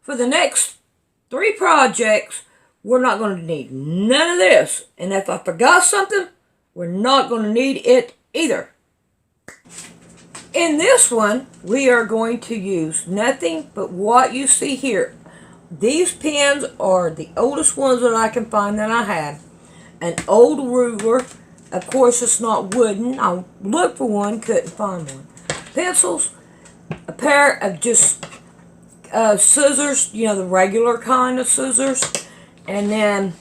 for the next 3 projects, we're not going to need none of this. And if I forgot something, we're not going to need it either. In this one, we are going to use nothing but what you see here. These pens are the oldest ones that I can find that I had. An old ruler. Of course, it's not wooden. I looked for one, couldn't find one. Pencils. A pair of just scissors, you know, the regular kind of scissors. And then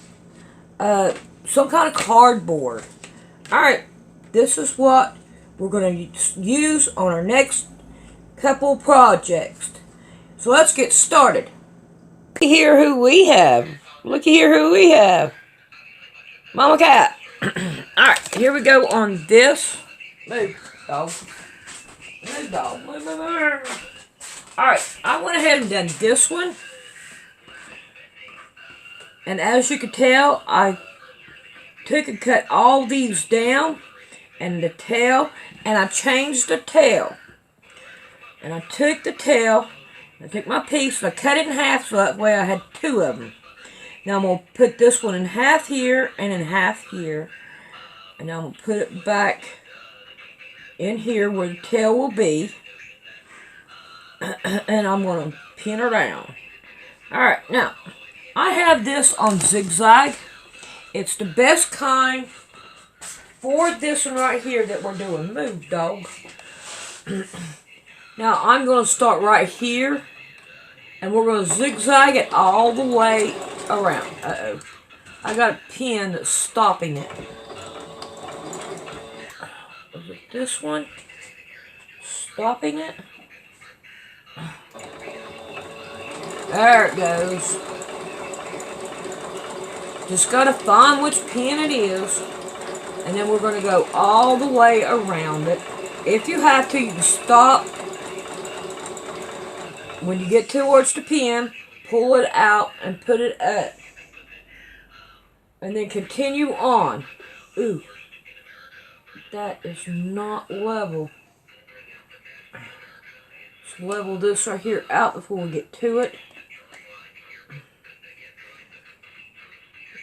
some kind of cardboard. Alright, this is what we're going to use on our next couple projects. So let's get started. Look here who we have. Looky here who we have. Mama Cat. Alright, here we go on this. Move, dog. Move, dog. Move, move, move. Alright, I went ahead and done this one. And as you can tell, I took and cut all these down. And the tail. And I changed the tail. And I took the tail. I took my piece and I cut it in half so that way I had 2 of them. Now I'm going to put this one in half here and in half here. And I'm going to put it back in here where the tail will be. And I'm going to pin her down. Alright, now I have this on zigzag. It's the best kind for this one right here that we're doing. Move, dog. Now, I'm going to start right here, and we're going to zigzag it all the way around. Uh-oh. I got a pin that's stopping it. Is it this one? Stopping it? There it goes. Just got to find which pin it is, and then we're going to go all the way around it. If you have to, you can stop. When you get towards the pin, pull it out and put it up. And then continue on. Ooh. That is not level. Let's level this right here out before we get to it.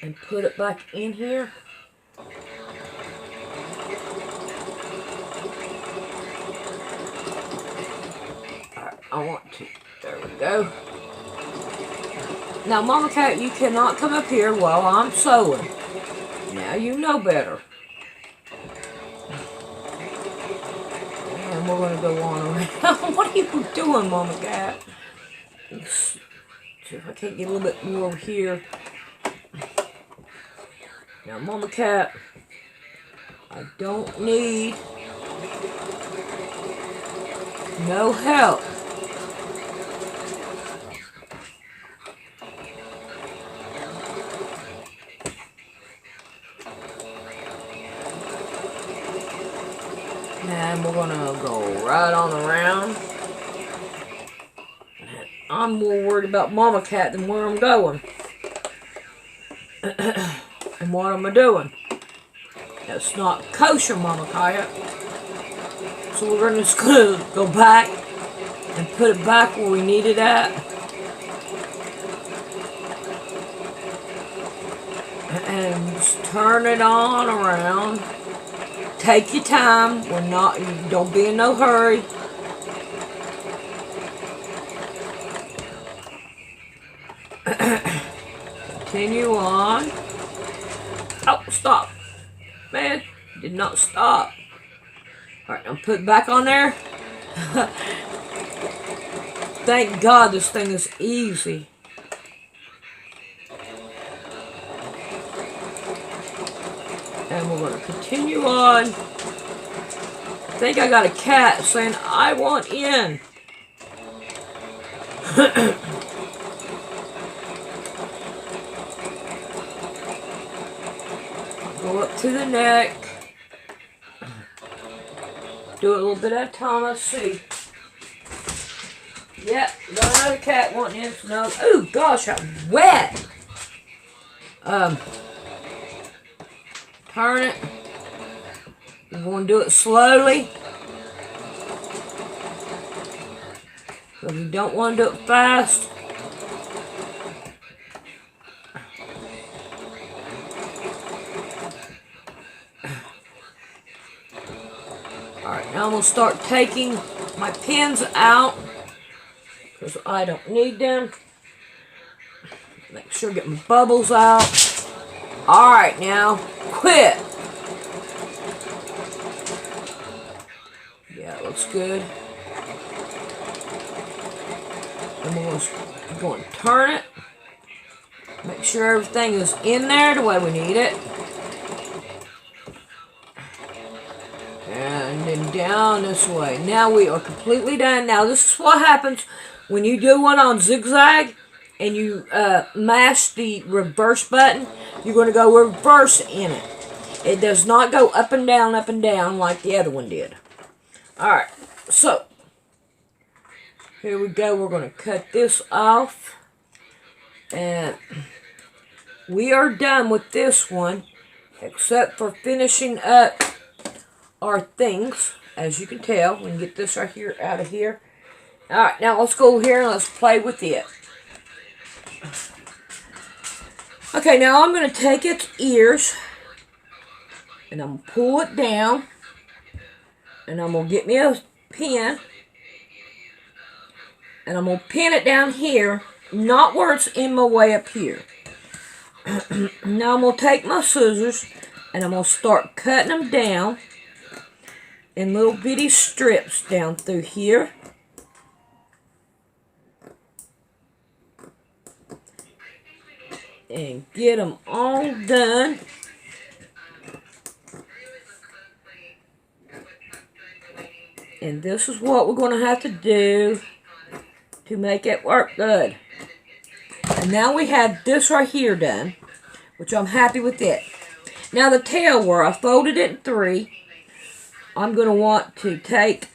And put it back in here. Alright, I want to. There we go. Now, Mama Cat, you cannot come up here while I'm sewing. Now you know better. And we're going to go on around. What are you doing, Mama Cat? Let's see if I can't get a little bit more over here. Now, Mama Cat, I don't need no help. And we're going to go right on around. I'm more worried about Mama Cat than where I'm going. And what am I doing? That's not kosher, Mama Cat. So we're just going to go back and put it back where we need it at. And just turn it on around. Take your time. Don't be in no hurry. Continue on. Oh, stop. Man, did not stop. Alright, I'll put it back on there. Thank God this thing is easy. And we're going to continue on. I think I got a cat saying, I want in. Go up to the neck. Do it a little bit at a time. Let's see. Yep, got another cat wanting in. No. Oh gosh, how wet. Turn it. We're going to do it slowly. Because we don't want to do it fast. Now I'm going to start taking my pins out because I don't need them. Make sure I get my bubbles out. Alright, now quit. Yeah, it looks good. And we're going to turn it. Make sure everything is in there the way we need it. And then down this way. Now we are completely done. Now this is what happens when you do one on zigzag and you mash the reverse button. You're going to go reverse in it. It does not go up and down like the other one did. Alright, so here we go. We're going to cut this off. And we are done with this one, except for finishing up our things. As you can tell, we can get this right here out of here. Alright, now let's go here and let's play with it. Okay, now I'm going to take its ears and I'm going to pull it down. And I'm going to get me a pin. And I'm going to pin it down here, not where it's in my way up here. Now I'm going to take my scissors and I'm going to start cutting them down in little bitty strips down through here. And get them all done. And this is what we're going to have to do to make it work good. And now we have this right here done, which I'm happy with it. Now the tail, where I folded it in 3, I'm going to want to take,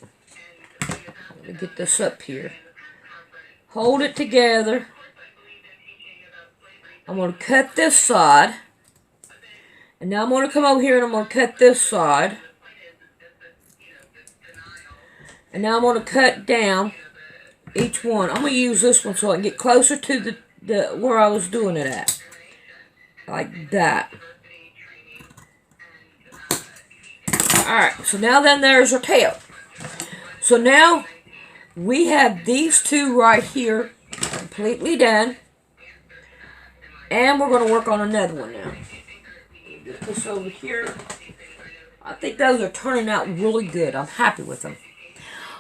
let me get this up here, hold it together. I'm going to cut this side. And now I'm going to come over here and I'm going to cut this side. And now I'm going to cut down each one. I'm going to use this one so I can get closer to the where I was doing it at. Like that. Alright, so now then there's our tail. So now we have these two right here completely done. And we're going to work on another one now. Get this over here. I think those are turning out really good. I'm happy with them.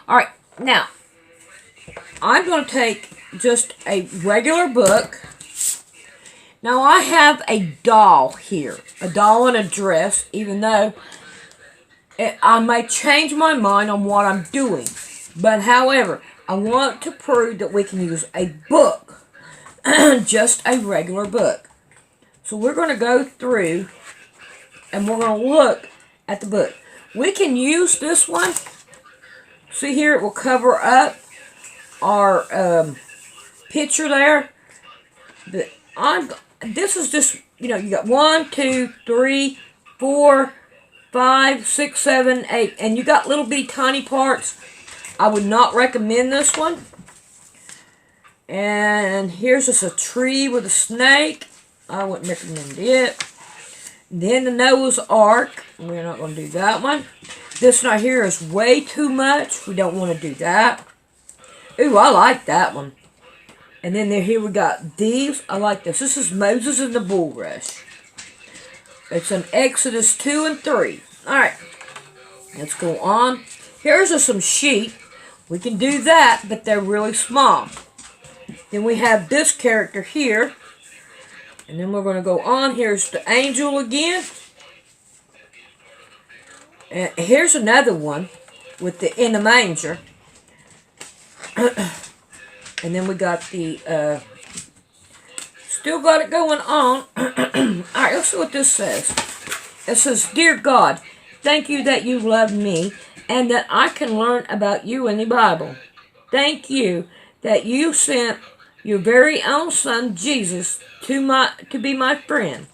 Alright, now, I'm going to take just a regular book. Now, I have a doll here. A doll in a dress, even though I may change my mind on what I'm doing. But, however, I want to prove that we can use a book. Just a regular book. So, we're going to go through and we're going to look at the book. We can use this one. See here, it will cover up our picture there. But this is just, you got 1, 2, 3, 4, 5, 6, 7, 8. And you got little bitty tiny parts. I would not recommend this one. And here's just a tree with a snake. I wouldn't recommend it. Then the Noah's Ark. We're not going to do that one. This right here is way too much. We don't want to do that. Ooh, I like that one. And then here we got these. I like this. This is Moses and the Bulrush. It's an Exodus 2 and 3. Alright. Let's go on. Here's some sheep. We can do that, but they're really small. Then we have this character here. And then we're going to go on. Here's the angel again. And here's another one with the in the manger. And then we got the still got it going on. Alright, let's see what this says. It says, "Dear God, thank you that you love me and that I can learn about you in the Bible. Thank you that you sent your very own son Jesus to be my friend.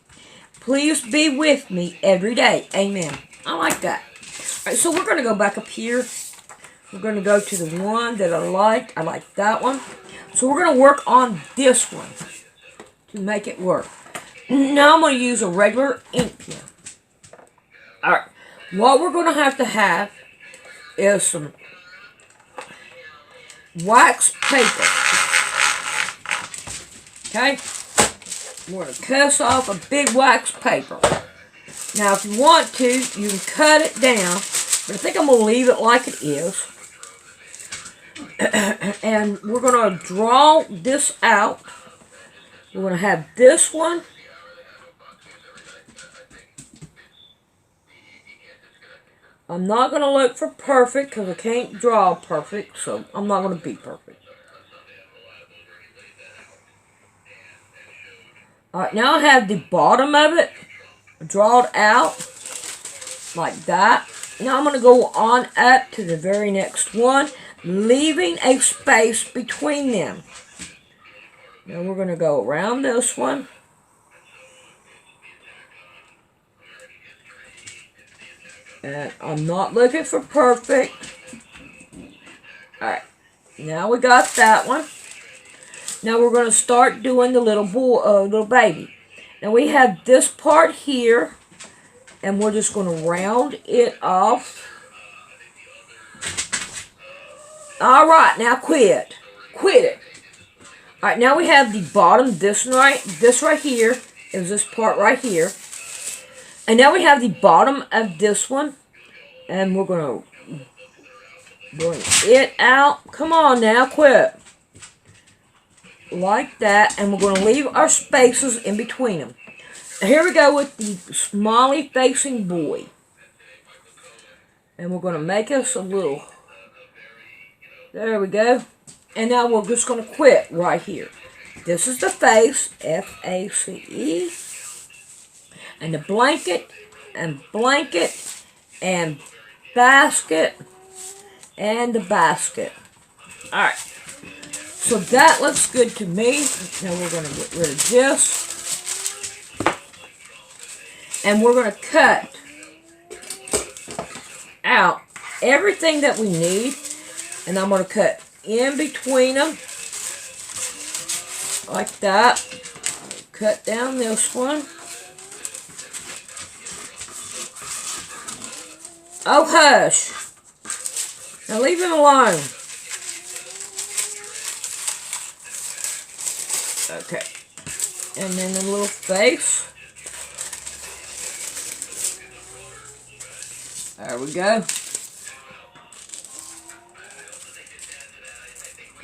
Please be with me every day. Amen." I like that. Alright, so we're going to go back up here. We're going to go to the one that I liked. I like that one. So we're going to work on this one to make it work. Now I'm going to use a regular ink pen. Alright, what we're going to have is some wax paper. Okay? We're going to cut off a big wax paper. Now, if you want to, you can cut it down, but I think I'm going to leave it like it is. And we're going to draw this out. We're going to have this one. I'm not going to look for perfect because I can't draw perfect, so I'm not going to be perfect. Alright, now I have the bottom of it drawn out like that. Now I'm going to go on up to the very next one, leaving a space between them. Now we're going to go around this one. And I'm not looking for perfect. Alright, now we got that one. Now we're going to start doing the little baby. Now we have this part here, and we're just going to round it off. All right, now quit it. All right, now we have the bottom. This right here is this part right here, and now we have the bottom of this one, and we're going to bring it out. Come on now, quit. Like that, and we're going to leave our spaces in between them. Now here we go with the smiley facing boy. And we're going to make us a little, there we go. And now we're just going to quit right here. This is the face, F-A-C-E. And the blanket, and basket, and the basket. Alright. So that looks good to me. Now we're going to get rid of this. And we're going to cut out everything that we need. And I'm going to cut in between them. Like that. Cut down this one. Oh, hush. Now leave him alone. Okay, and then the little face. There we go.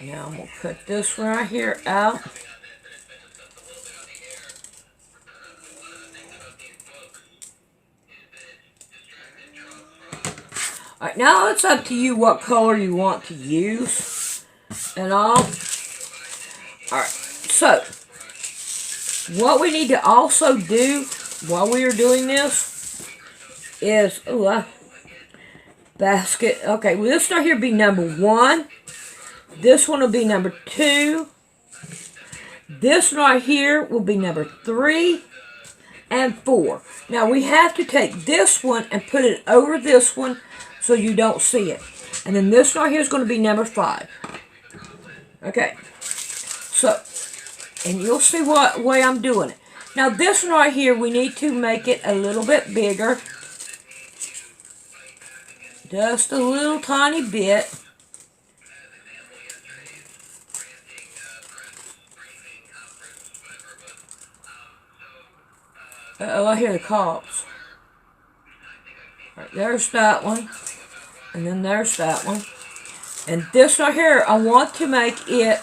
Now I'm going to cut this right here out. Alright, now it's up to you what color you want to use and all. Alright. So, what we need to also do while we are doing this is, basket. Okay, well, this right here be number 1. This one will be number 2. This right here will be number 3 and 4. Now, we have to take this one and put it over this one so you don't see it. And then this right here is going to be number 5. Okay, so, and you'll see what way I'm doing it. Now this one right here, we need to make it a little bit bigger. Just a little tiny bit. Uh-oh, I hear the cops. All right, there's that one. And then there's that one. And this right here, I want to make it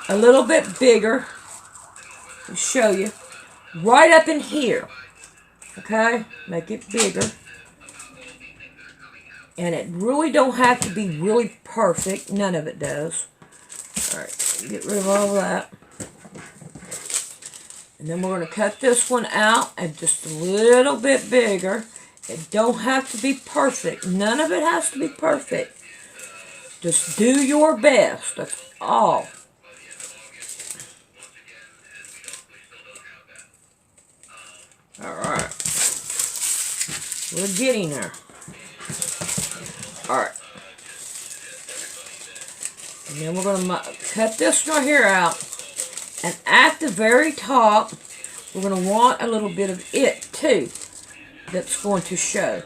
a little bit bigger. I'll show you. Right up in here. Okay? Make it bigger. And it really don't have to be really perfect. None of it does. Alright, get rid of all that. And then we're going to cut this one out and just a little bit bigger. It don't have to be perfect. None of it has to be perfect. Just do your best. That's all. Alright. We're getting there. Alright. And then we're going to cut this right here out. And at the very top, we're going to want a little bit of it too. That's going to show.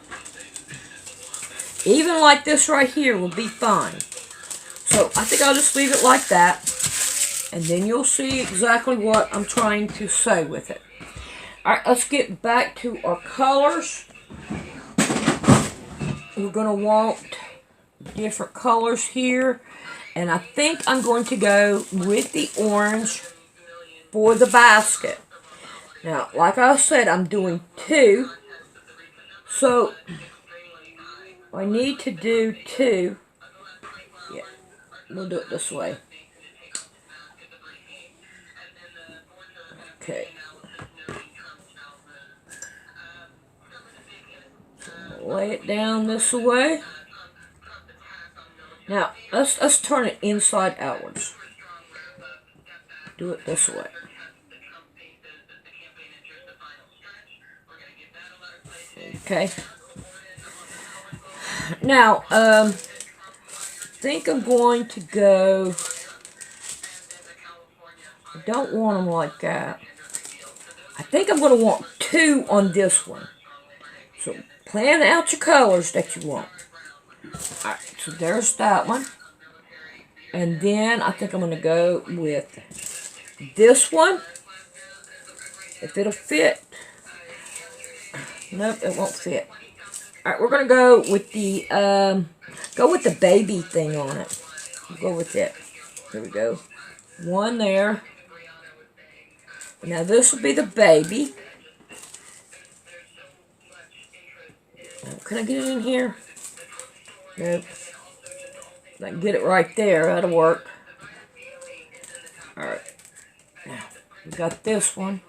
Even like this right here will be fine. So I think I'll just leave it like that. And then you'll see exactly what I'm trying to say with it. Alright, let's get back to our colors. We're going to want different colors here. And I think I'm going to go with the orange for the basket. Now, like I said, I'm doing 2. So, I need to do 2. Yeah, we'll do it this way. Okay. Lay it down this way. Now, let's turn it inside outwards. Do it this way. Okay. Now, I think I'm going to go. I don't want them like that. I think I'm going to want 2 on this one. So, plan out your colors that you want. Alright, so there's that one. And then I think I'm going to go with this one. If it'll fit. Nope, it won't fit. Alright, we're going to go with the baby thing on it. We'll go with it. Here we go. 1 there. Now this will be the baby. Can I get it in here? Nope. I can get it right there. That'll work. Alright. Now, we got this one.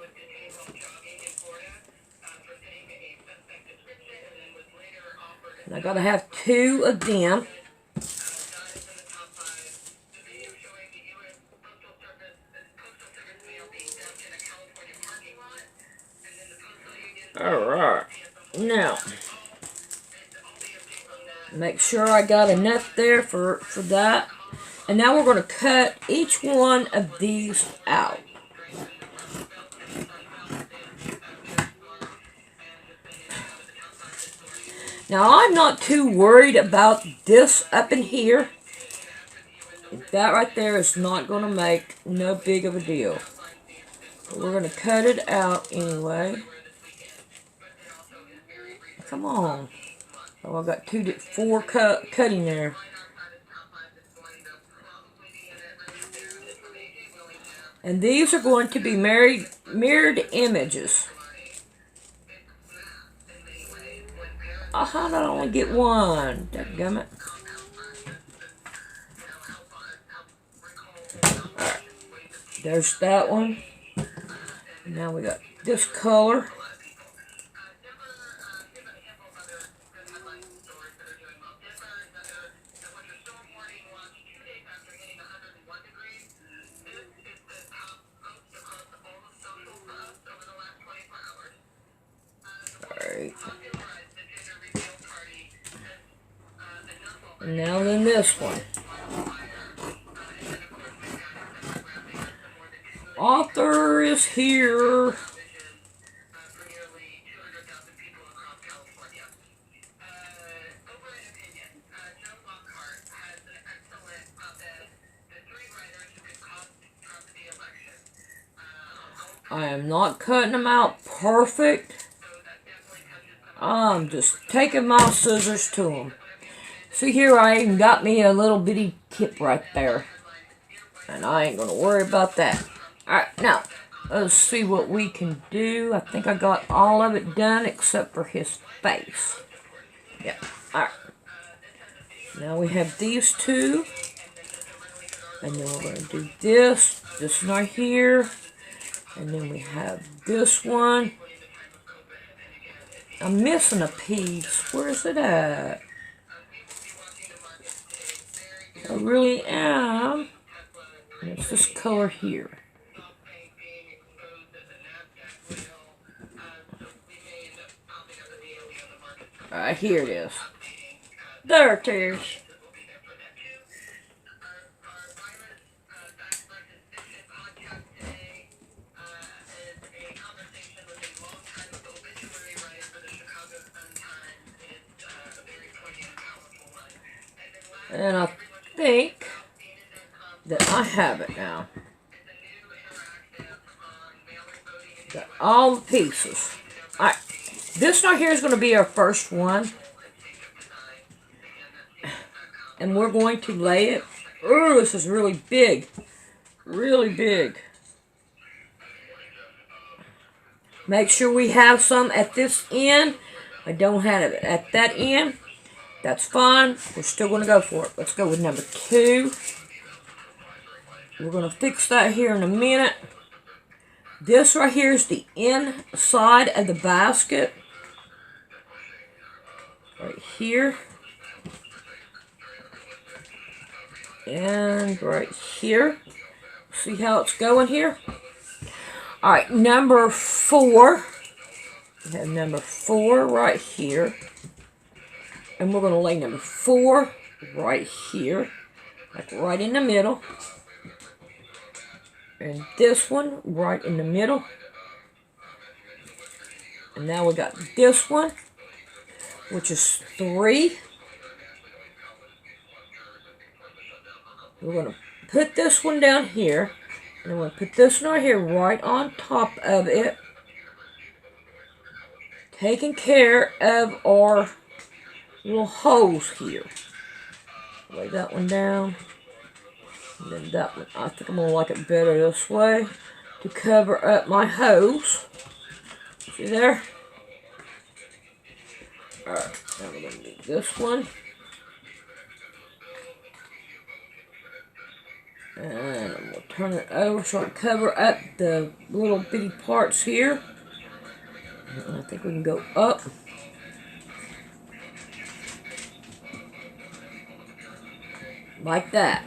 And I gotta have 2 of them. Alright. Now, make sure I got enough there for that. And now we're going to cut each one of these out. Now, I'm not too worried about this up in here. That right there is not going to make no big of a deal. But we're going to cut it out anyway. Come on. Oh, I got 4 cutting there. And these are going to be mirrored images. How did I only get 1? Dadgummit. Alright. There's that one. Now we got this color. Alright. And now then this one. Author is here. I am not cutting them out perfect. I'm just taking my scissors to them. See here, I even got me a little bitty tip right there. And I ain't going to worry about that. Alright, now, let's see what we can do. I think I got all of it done except for his face. Yep, alright. Now we have these 2. And then we're going to do this one right here. And then we have this one. I'm missing a piece. Where is it at? I really am. It's this color here. Alright, here it is. There it is. And I think that I have it now. Got all the pieces. Alright, this right here is going to be our first one. And we're going to lay it. Oh, this is really big. Really big. Make sure we have some at this end. I don't have it at that end. That's fine. We're still going to go for it. Let's go with number 2. We're going to fix that here in a minute. This right here is the inside of the basket. Right here. And right here. See how it's going here? Alright, number 4. We have number 4 right here. And we're going to lay number 4 right here. Like right in the middle. And this one right in the middle. And now we got this one, which is 3. We're going to put this one down here. And we're going to put this one right here right on top of it. Taking care of our little holes here. Lay that one down. And then that one, I think I'm going to like it better this way to cover up my hose. See there? Alright, now we're going to do this one. And I'm going to turn it over so I can cover up the little bitty parts here. And I think we can go up. Like that.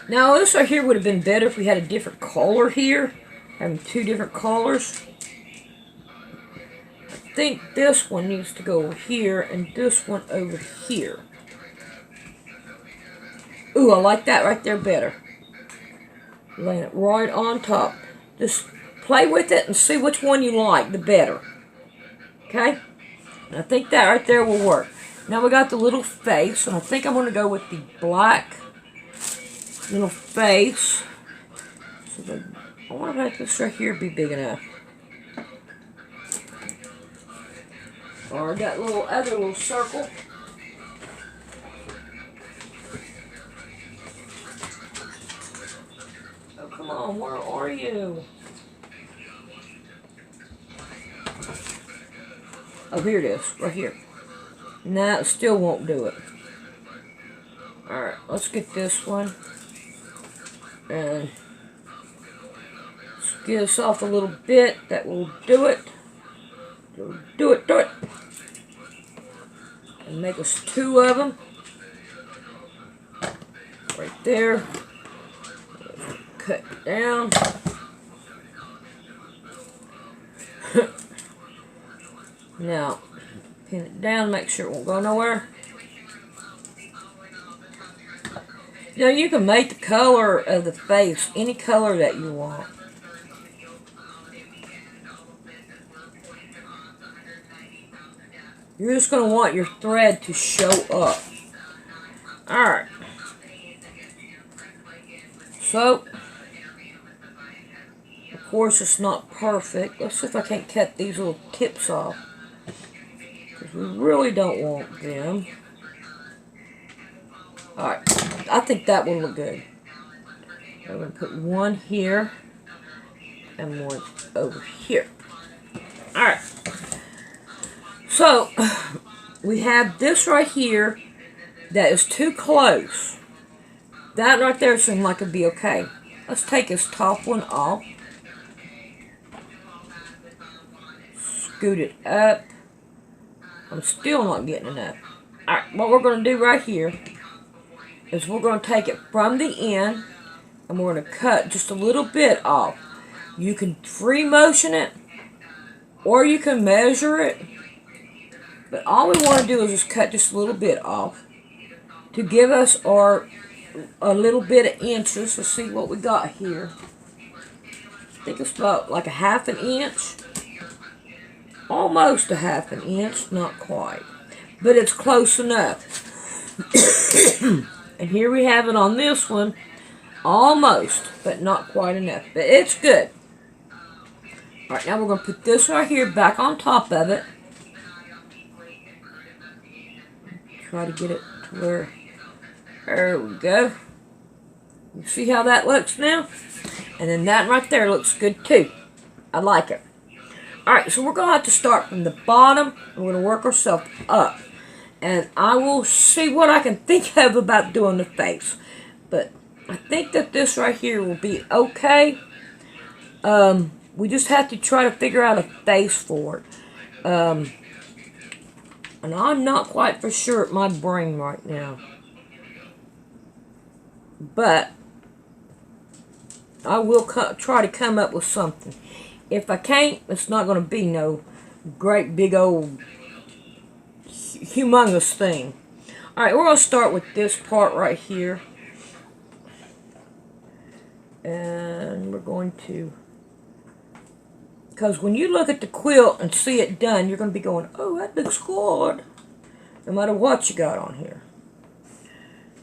Now this right here would have been better if we had a different color here. Having 2 different colors. I think this one needs to go over here and this one over here. Ooh, I like that right there better. Laying it right on top. Just play with it and see which one you like the better. Okay? And I think that right there will work. Now we got the little face, and I think I'm going to go with the black little face. So I wonder if this right here be big enough. Or that little other little circle. Oh, come on, where are you? Oh, here it is, right here. Nah, it still won't do it. Alright, let's get this one. And let's get us off a little bit. That will do it. Do it. And make us 2 of them. Right there. Cut down. Now, pin it down, make sure it won't go nowhere. Now you can make the color of the face any color that you want. You're just going to want your thread to show up. Alright. So, of course it's not perfect. Let's see if I can't cut these little tips off. Because we really don't want them. Alright, I think that will look good. I'm going to put one here and one over here. Alright. So, we have this right here that is too close. That right there seemed like it'd be okay. Let's take this top one off. Scoot it up. I'm still not getting enough. Alright, what we're going to do right here is we're going to take it from the end and we're going to cut just a little bit off. You can free motion it or you can measure it. But all we want to do is just cut just a little bit off to give us a little bit of inches. Let's see what we got here. I think it's about like a 1/2 inch. Almost a 1/2 inch, not quite. But it's close enough. And here we have it on this one. Almost, but not quite enough. But it's good. Alright, now we're going to put this right here back on top of it. Try to get it to where... There we go. You see how that looks now? And then that right there looks good too. I like it. Alright, so we're going to have to start from the bottom. We're going to work ourselves up. And I will see what I can think of about doing the face. But I think that this right here will be okay. We just have to try to figure out a face for it. And I'm not quite for sure at my brain right now. But I will try to come up with something. If I can't, it's not going to be no great big old humongous thing. Alright, we're going to start with this part right here. And we're going to... Because when you look at the quilt and see it done, you're going to be going, oh, that looks good. No matter what you got on here.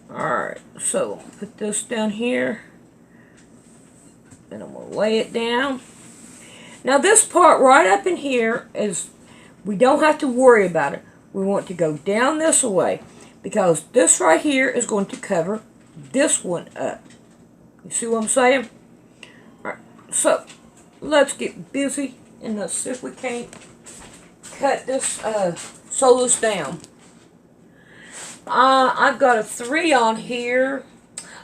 Alright, so put this down here. And I'm going to lay it down. Now this part right up in here is, we don't have to worry about it. We want to go down this way. Because this right here is going to cover this one up. You see what I'm saying? Alright, so let's get busy and let's see if we can't cut this, sew this down. I've got a 3 on here.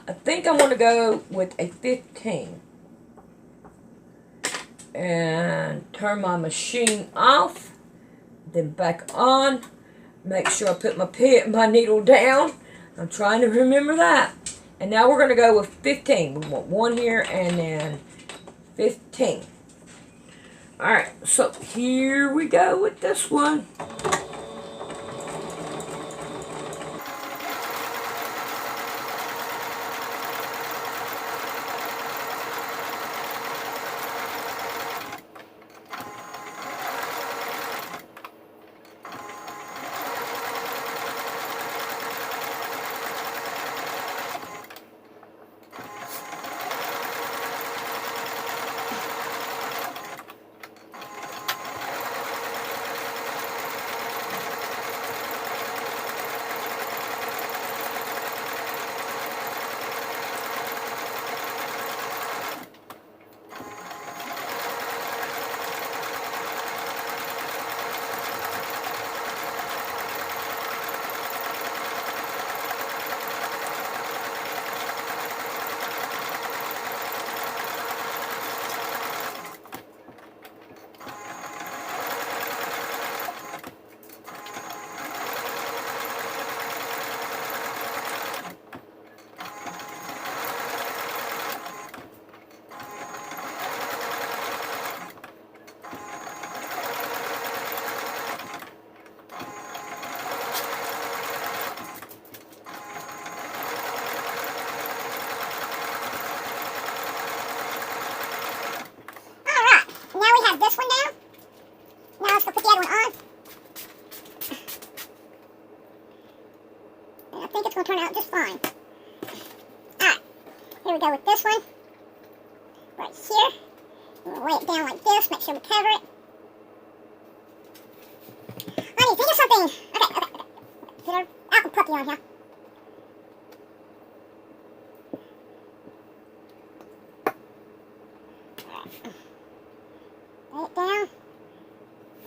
I think I'm going to go with a 15. And turn my machine off. Then back on. Make sure I put my needle down. I'm trying to remember that. And now we're going to go with 15. We want 1 here and then 15. Alright, so here we go with this one. This one down. Now let's go put the other one on. And I think it's going to turn out just fine. Alright, here we go with this one. Right here. We'll lay it down like this, make sure we cover it. Honey, think of something. Okay. Put our apple puppy on here. Lay it down.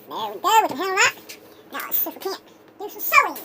There we go, we can handle that. Now let's see if we can't do some sewing.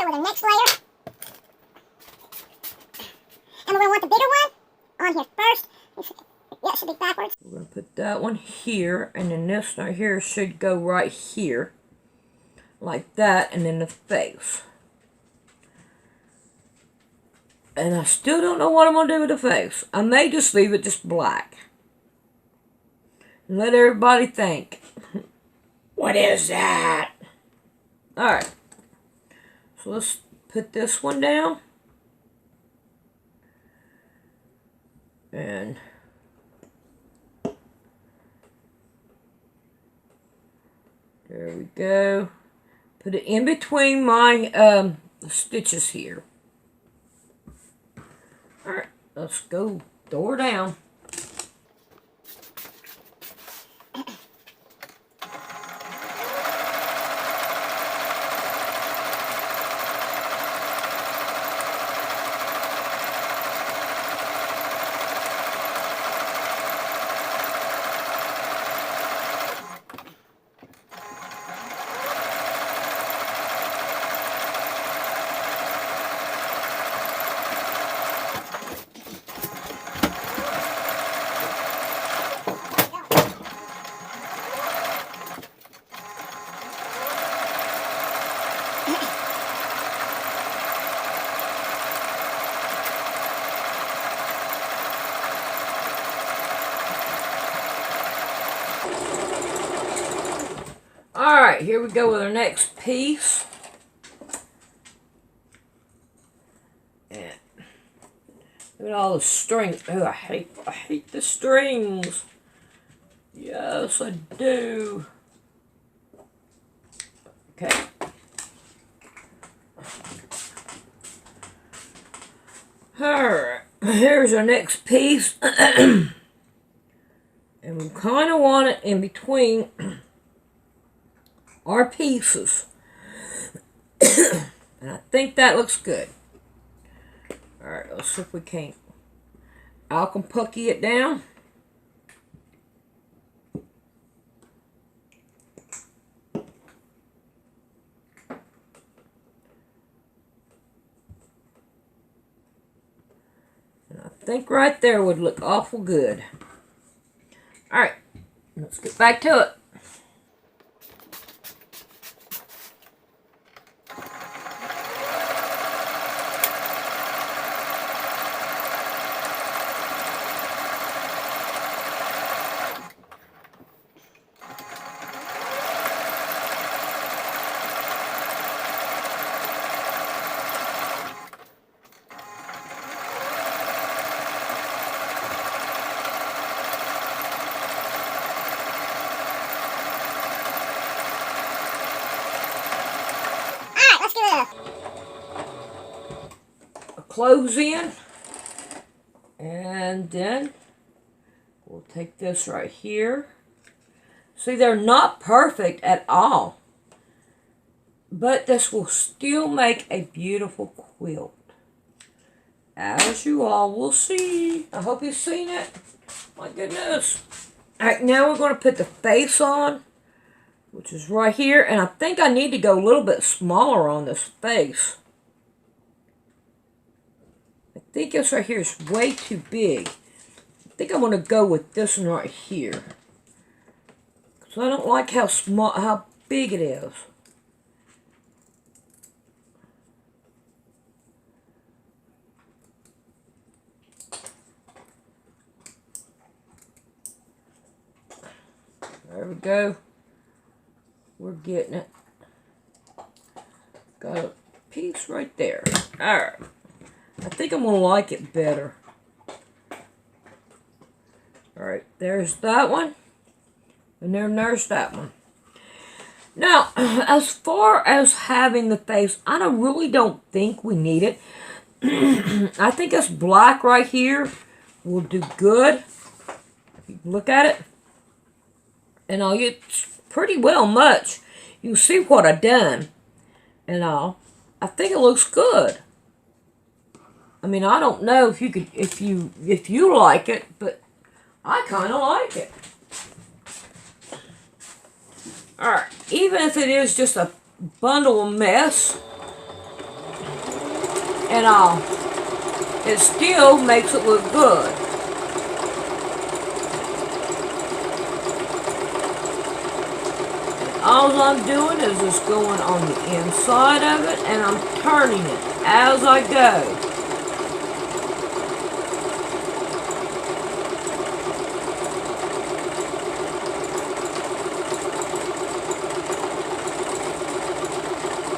with the next layer. And we're going to want the bigger one on here first. Yeah, it should be backwards. We're going to put that one here, and then this right here should go right here. Like that, and then the face. And I still don't know what I'm going to do with the face. I may just leave it just black. And let everybody think, what is that? Alright. So let's put this one down. And there we go. Put it in between my stitches here. Alright, let's go throw her down. Alright, here we go with our next piece. And look at all the strings. Oh, I hate the strings. Yes, I do. Okay. Alright, here's our next piece. And we kind of want it in between our pieces. And I think that looks good. Alright, let's see if we can't alcompucky it down. And I think right there would look awful good. Alright, let's get back to it. Close in, and then we'll take this right here. See, they're not perfect at all, but this will still make a beautiful quilt, as you all will see. I hope you've seen it. My goodness. All right, now we're going to put the face on, which is right here, and I think I need to go a little bit smaller on this face. I think this right here is way too big. I think I'm going to go with this one right here. Because I don't like how big it is. There we go. We're getting it. Got a piece right there. Alright. I think I'm going to like it better. Alright, there's that one. And then there's that one. Now, as far as having the face, I really don't think we need it. I think this black right here will do good. Look at it. And all, it's pretty well much. You see what I done. And all. I think it looks good. I mean, I don't know if you like it, but I kind of like it. Alright, even if it is just a bundle of mess, and all. It still makes it look good. All I'm doing is just going on the inside of it, and I'm turning it as I go.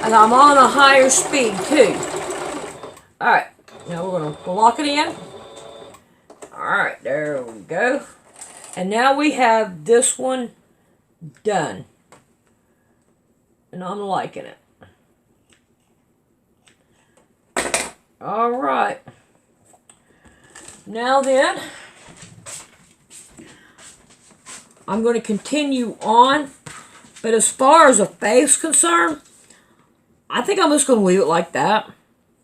And I'm on a higher speed too. Alright, now we're going to lock it in. Alright, there we go. And now we have this one done. And I'm liking it. Alright. Now then, I'm going to continue on. But as far as a face concerned, I think I'm just going to leave it like that.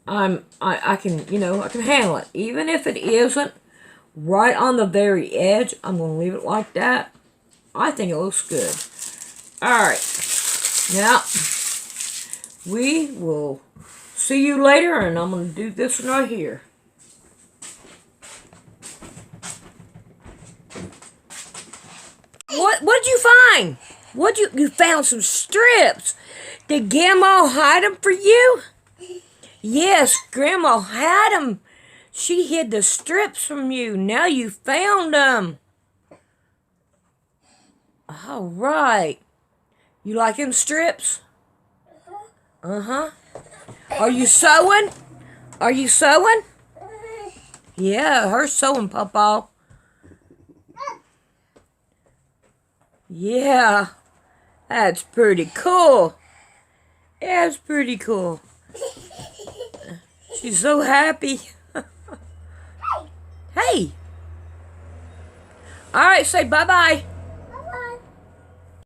I can, you know, I can handle it. Even if it isn't right on the very edge, I'm going to leave it like that. I think it looks good. Alright. Now, we will see you later, and I'm going to do this one right here. What'd you find? You found some strips. Did Grandma hide them for you? Yes, Grandma had them. She hid the strips from you. Now you found them. All right. You like them strips? Uh-huh. Are you sewing? Are you sewing? Yeah, her sewing, Papa. Yeah, that's pretty cool. That's pretty cool. She's so happy. Hey. All right, say bye-bye.